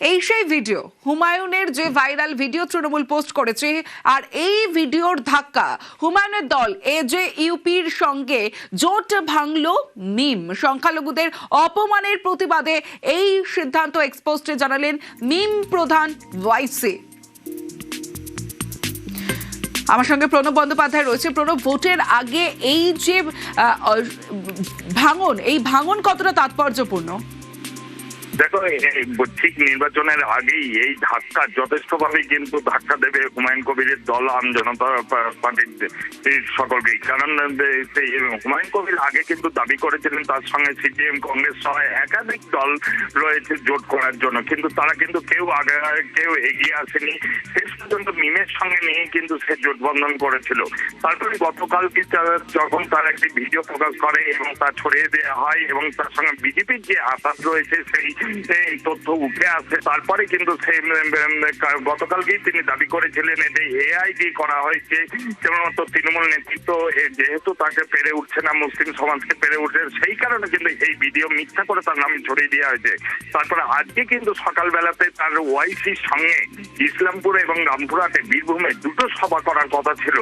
এই সেই ভিডিও, হুমায়ুনের যে ভাইরাল ভিডিও তৃণমূল পোস্ট করেছে, আর এই ভিডিওর ধাক্কা হুমায়ুনের দল যে ইউপির সঙ্গে জোট ভাঙলো মিম। সংখ্যালঘুদের অপমানের প্রতিবাদে এই সিদ্ধান্ত এক্সপোস্টে জানালেন মিম প্রধান ওয়াইসি। আমার সঙ্গে প্রণব বন্দ্যোপাধ্যায় রয়েছে। প্রণব, ভোটের আগে এই যে ভাঙন, এই ভাঙন কতটা তাৎপর্যপূর্ণ? দেখো, ঠিক নির্বাচনের আগেই এই ধাক্কা যথেষ্টভাবে কিন্তু ধাক্কা দেবে হুমায়ুন কবিরের দল, আম জনতা পার্টির সকলকেই। কারণ হুমায়ুন কবির আগে কিন্তু দাবি করেছিলেন তার সঙ্গে সিপিএম, কংগ্রেস সহ একাধিক দল রয়েছে জোট করার জন্য, কিন্তু তারা কিন্তু কেউ এগিয়ে আসেনি। শেষ পর্যন্ত মিমের সঙ্গে নিয়ে কিন্তু সে জোটবন্ধন করেছিল। তারপরে গতকালকে যখন তার একটি ভিডিও প্রকাশ করে এবং তা ছড়িয়ে দেওয়া হয় এবং তার সঙ্গে বিজেপির যে আঘাত রয়েছে সেই তথ্য উঠে আসে, তারপরে কিন্তু গতকালকেই তিনি দাবি করেছিলেন এটা এআই দিয়ে করা হয়েছে। কেবলমাত্র তৃণমূল নেতৃত্ব যেহেতু তাকে পেরে উঠছে না, মুসলিম সমাজকে পেরে উঠছে, সেই কারণে কিন্তু এই ভিডিও মিথ্যা করে তার নামে ছড়িয়ে দেওয়া হয়েছে। তারপরে আজকে কিন্তু সকালবেলাতে তার ওয়াইসির সঙ্গে ইসলামপুর এবং রামপুরহাটে, বীরভূমে দুটো সভা করার কথা ছিল।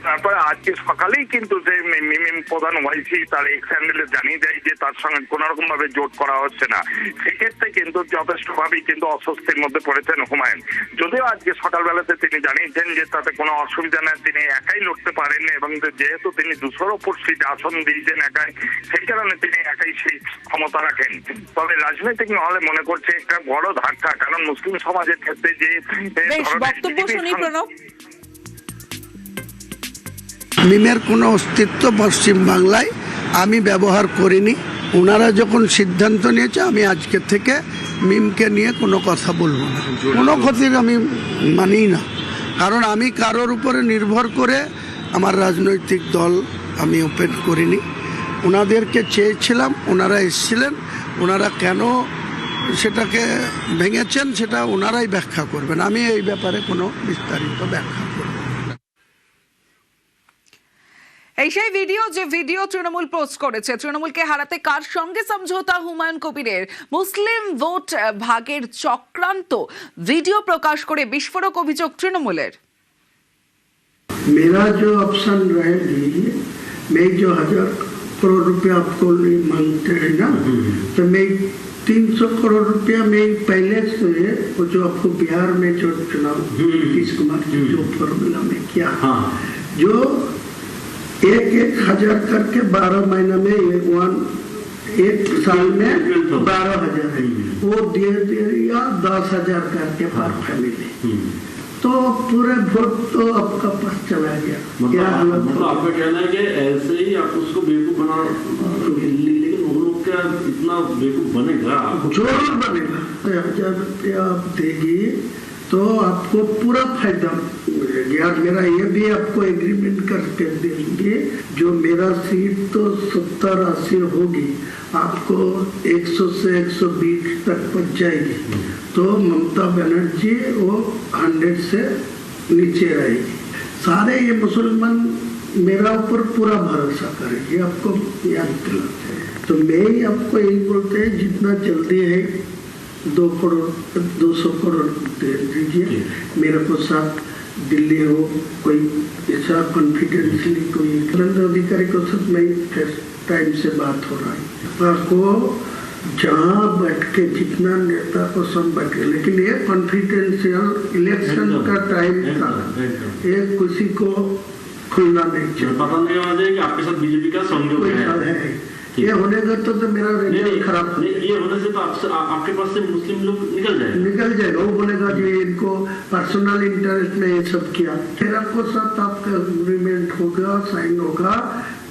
তারপরে আজকে সকালেই কিন্তু যে মিম প্রধান ওয়াইসি তার এক্স হ্যান্ডেলে জানিয়ে দেয় যে তার সঙ্গে কোন রকম ভাবে জোট করা হচ্ছে না। সেক্ষেত্রে কিন্তু যথেষ্টভাবেই কিন্তু অস্বস্তির মধ্যে পড়েছেন হুমায়ুন। যদিও আজকে সকালবেলাতে তিনি জানিয়েছেন যে তাতে কোনো অসুবিধা নেই, তিনি একাই লড়তে পারেন এবং যেহেতু তিনি 200-র উপর সিট আসন দিয়েছেন একাই, সেই কারণে তিনি একাই সেই ক্ষমতা রাখেন। তবে রাজনৈতিক মহলে মনে করছে একটা বড় ধাক্কা, কারণ মুসলিম সমাজের ক্ষেত্রে যে মিমের কোনো অস্তিত্ব পশ্চিম বাংলায় আমি ব্যবহার করিনি। ওনারা যখন সিদ্ধান্ত নিয়েছে, আমি আজকে থেকে মিমকে নিয়ে কোনো কথা বলবো না, কোনো ক্ষতির আমি মানি না। কারণ আমি কারোর উপরে নির্ভর করে আমার রাজনৈতিক দল আমি ওপেন করিনি। ওনাদেরকে চেয়েছিলাম, ওনারা এসেছিলেন, ওনারা কেন সেটাকে ভেঙেছেন সেটা ওনারাই ব্যাখ্যা করবেন, আমি এই ব্যাপারে কোনো বিস্তারিত ব্যাখ্যা করব। এই সেই ভিডিও, যে ভিডিও তৃণমূল পোস্ট করেছে। তৃণমূলকে হারাতে কার সঙ্গে সমঝোতা হুমায়ুন কবিরের? মুসলিম ভোট ভাগের চক্রান্ত ভিডিও প্রকাশ করে বিস্ফোরক অভিযোগ তৃণমূলের। मेरा जो ऑप्शन रहेगी, मैं जो 1000 करोड़ रुपया आपको मांगते हैं ना, तो मैं 300 करोड़ रुपया में पहले से वो जो आपको बिहार में जो चुनाव नीतीश कुमार की जो फॉर्मूला में किया, जो 1,000 करके 12 महीना में एक साल में 12,000 है, वो दे दिया 10,000 करके पर फैमिली। तो पूरे वोट तो आपका पास चला गया। मतलब आपका कहना है कि ऐसे ही आप उसको बेवकूफ बना, लेकिन वो लोग क्या इतना बेवकूफ बनेगा? जरूर बनेगा। 1,000 रुपया आप देगी तो आपको पूरा फायदा मिलेगा। मेरा ये भी आपको एग्रीमेंट करके देंगे, जो मेरा सीट तो 70-80 होगी, आपको 100 से 120 तक पहुंच जाएगी, तो ममता बनर्जी वो 100 से नीचे रहेगी। सारे ये मुसलमान मेरा ऊपर पूरा भरोसा करेंगे, आपको याद दिलाते हैं। तो मैं ही आपको यही बोलते हैं, जितना जल्दी है 200 करोड़ दे दीजिए। मेरे को साथ दिल्ली हो कोई ऐसा कॉन्फिडेंशियली कोई कलंदर अधिकारी को साथ में टाइम से बात हो रहा है, आपको जहाँ बैठ के जितना नेता को सब बैठे, लेकिन ये कॉन्फिडेंशियल इलेक्शन का टाइम था, ये किसी को खुलना नहीं चाहिए। पता नहीं होना चाहिए कि आपके साथ बीजेपी का समझौता है। ये होने का तो मेरा रिजल्ट खराब, ये होने से तो आपके पास से मुस्लिम लोग निकल जाएगा। वो बोलेगा कि इनको पर्सनल इंटरेस्ट में ये सब किया। मेरा को साथ आपका एग्रीमेंट होगा, साइन होगा,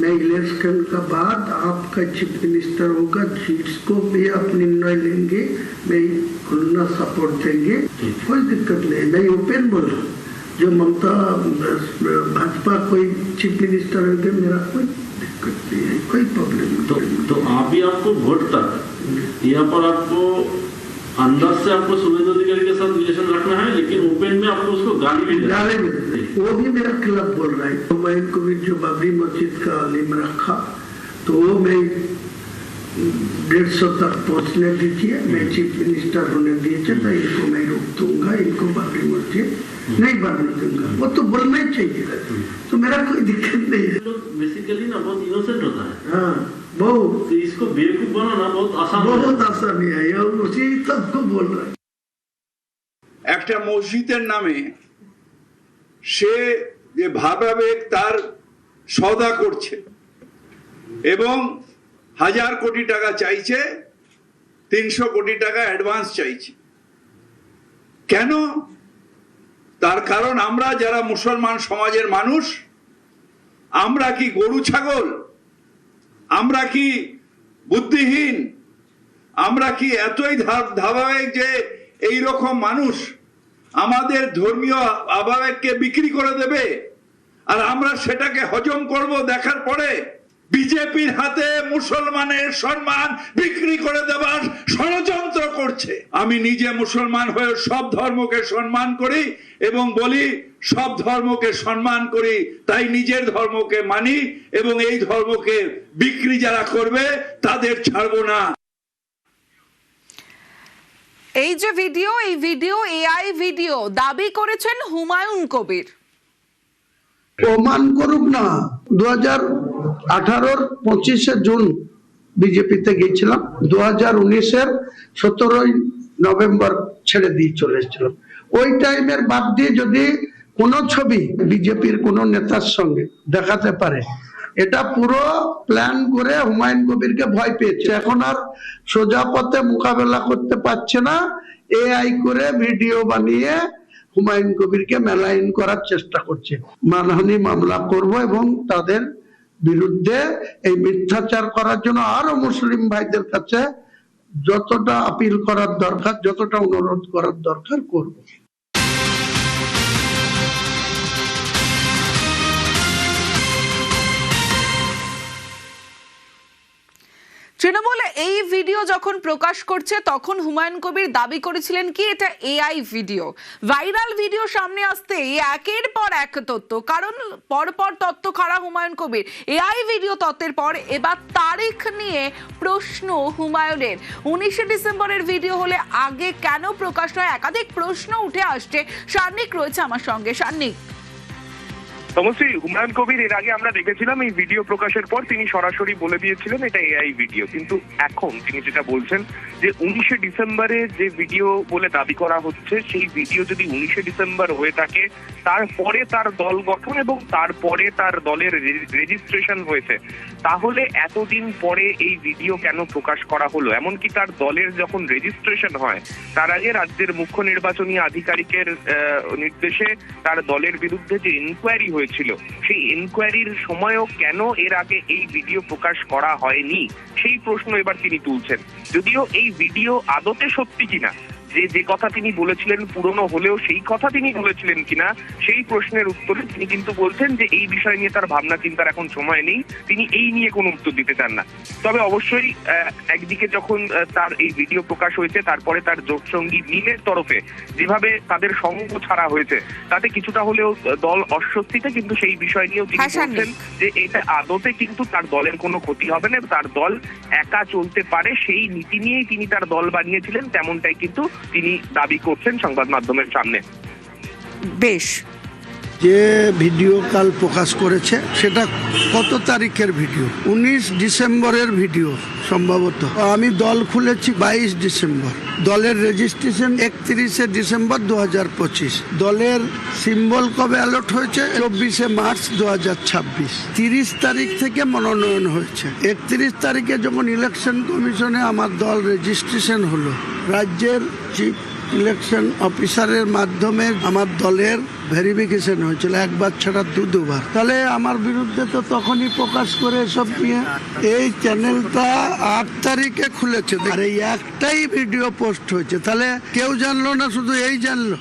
मैं इलेक्शन का बाद आपका चीफ मिनिस्टर होगा, जिसको भी आप निर्णय लेंगे मैं खुलना सपोर्ट देंगे, कोई दिक्कत नहीं। मैं ओपन बोल रहा हूँ, जो ममता भाजपा कोई चीफ मिनिस्टर होगा, मेरा कोई दिक्कत नहीं है, कोई प्रॉब्लम नहीं। तो आप ही आपको वोट तक यहाँ पर आपको अंदर से आपको सुरेंद्र अधिकारी के साथ रिलेशन रखना है, लेकिन ओपन में आपको उसको गाली भी वो भी मेरा खिलाफ बोल रहा है। हुमायून को भी जो बाबरी मस्जिद का लिम रखा, तो वो मैं 150 तक पहुंचने दीजिए। मैं चीफ मिनिस्टर होने दीजिए तो इनको मैं रोक दूंगा, इनको बाबरी मस्जिद नहीं बनने दूंगा। वो तो बोलना ही चाहिए, तो मेरा कोई दिक्कत नहीं है। बेसिकली ना बहुत इनोसेंट होता है। हाँ, बहुत तो इसको बेवकूफ बनाना बहुत आसान बहुत आसानी है, और उसी सबको बोल रहा है। একটা মসজিদের নামে সে যে ভাবাবেগ তার সওদা করছে এবং 1000 কোটি টাকা চাইছে, 300 কোটি টাকা অ্যাডভান্স চাইছে। কেন? তার কারণ আমরা যারা মুসলমান সমাজের মানুষ, আমরা কি গরু ছাগল? আমরা কি বুদ্ধিহীন? আমরা কি এতই ধারাবাহিক যে এই রকম মানুষ আমাদের ধর্মীয় আবেগকে বিক্রি করে দেবে আর আমরা সেটাকে হজম করব? দেখার পরে বিজেপির হাতে মুসলমানের সম্মান বিক্রি করে দেওয়ার ষড়যন্ত্র করছে। আমি নিজে মুসলমান হয়ে সব ধর্মকে সম্মান করি এবং বলি সব ধর্মকে সম্মান করি, তাই নিজের ধর্মকে মানি এবং এই ধর্মকে বিক্রি যারা করবে তাদের ছাড়বো না। এই যে ভিডিও, এই ভিডিও এআই ভিডিও দাবি করেছেন হুমায়ুন কবির। প্রমাণ করুক না। 2018 25 জুন বিজেপিতে গিয়েছিলাম, 2019 17 নভেম্বর ছেড়ে দিয়ে চলে এসেছিলাম। ওই টাইমের বাদ দিয়ে যদি কোনো ছবি বিজেপির কোনো নেতার সঙ্গে দেখাতে পারে, এটা পুরো প্ল্যান করে হুমায়ুন কবিরকে ভয় পেয়েছে। এখন আর সোজা পথে মোকাবেলা করতে পারছে না, এআই করে ভিডিও বানিয়ে হুমায়ুন কবিরকে মেলাইন করার চেষ্টা করছে। মানহানি মামলা করব এবং তাদের বিরুদ্ধে এই মিথ্যাচার করার জন্য আরো মুসলিম ভাইদের কাছে যতটা আপিল করার দরকার, যতটা অনুরোধ করার দরকার করব। তৃণমূল এই ভিডিও যখন প্রকাশ করছে তখন হুমায়ুন কবির দাবি করেছিলেন কি এটা এআই ভিডিও। ভাইরাল ভিডিও সামনে আসতে একের পর এক তথ্য, কারণ পরপর তথ্য খাড়া হুমায়ুন কবির। এআই ভিডিও তথ্যের পর এবার তারিখ নিয়ে প্রশ্ন হুমায়ুনের। 19 ডিসেম্বরের ভিডিও হলে আগে কেন প্রকাশ নয়? একাধিক প্রশ্ন উঠে আসছে। সান্নিক রয়েছে আমার সঙ্গে। সান্নিক, তমশ্রী, হুমায়ুন কবির এর আগে আমরা দেখেছিলাম এই ভিডিও প্রকাশের পর তিনি সরাসরি বলে দিয়েছিলেন এটা এআই ভিডিও, কিন্তু এখন তিনি যেটা বলছেন যে 19 ডিসেম্বরে যে ভিডিও বলে দাবি করা হচ্ছে সেই ভিডিও যদি 19 ডিসেম্বর হয়ে থাকে, তারপরে তার দল গঠন এবং তারপরে তার দলের রেজিস্ট্রেশন হয়েছে, তাহলে এতদিন পরে এই ভিডিও কেন প্রকাশ করা হলো? এমনকি তার দলের যখন রেজিস্ট্রেশন হয় তার আগে রাজ্যের মুখ্য নির্বাচনী আধিকারিকের নির্দেশে তার দলের বিরুদ্ধে যে ইনকোয়ারি হয়েছিল, সেই ইনকোয়ারির সময়ও কেন এর আগে এই ভিডিও প্রকাশ করা হয়নি সেই প্রশ্ন এবার তিনি তুলছেন। যদিও এই ভিডিও আদতে সত্যি কিনা, যে কথা তিনি বলেছিলেন পুরনো হলেও সেই কথা তিনি বলেছিলেন কিনা সেই প্রশ্নের উত্তরে তিনি কিন্তু বলছেন যে এই বিষয় নিয়ে তার ভাবনা চিন্তার এখন সময় নেই, তিনি এই নিয়ে কোনো উত্তর দিতে চান না। তবে অবশ্যই একদিকে যখন তার এই ভিডিও প্রকাশ হয়েছে তারপরে তার জোটসঙ্গী মিমের তরফে যেভাবে তাদের সঙ্গ ছাড়া হয়েছে তাতে কিছুটা হলেও দল অস্বস্তিতে, কিন্তু সেই বিষয় নিয়েও তিনি বলছেন যে এটা আদতে কিন্তু তার দলের কোনো ক্ষতি হবে না, তার দল একা চলতে পারে সেই নীতি নিয়েই তিনি তার দল বানিয়েছিলেন, তেমনটাই কিন্তু তিনি দাবি করছেন সংবাদ মাধ্যমের সামনে। বেশ, যে ভিডিও কাল প্রকাশ করেছে সেটা কত তারিখের ভিডিও? 19 ডিসেম্বরের ভিডিও সম্ভবত। আমি দল খুলেছি 22 ডিসেম্বর, দলের রেজিস্ট্রেশন 31 ডিসেম্বর 2025, দলের সিম্বল কবে অ্যালট হয়েছে? 24 মার্চ 2026। 30 তারিখ থেকে মনোনয়ন হয়েছে। 31 তারিখে যখন ইলেকশন কমিশনে আমার দল রেজিস্ট্রেশন হলো, রাজ্যের চিফ ইলেকশন অফিসারের মাধ্যমে আমার দলের ভেরিফিকেশন হয়েছিল, একবার ছাড়া দুবার। তাহলে আমার বিরুদ্ধে তো তখনই প্রকাশ করে এসব নিয়ে। এই চ্যানেলটা 8 তারিখে খুলেছে আর এই একটাই ভিডিও পোস্ট হয়েছে, তাহলে কেউ জানলো না, শুধু এই জানলো।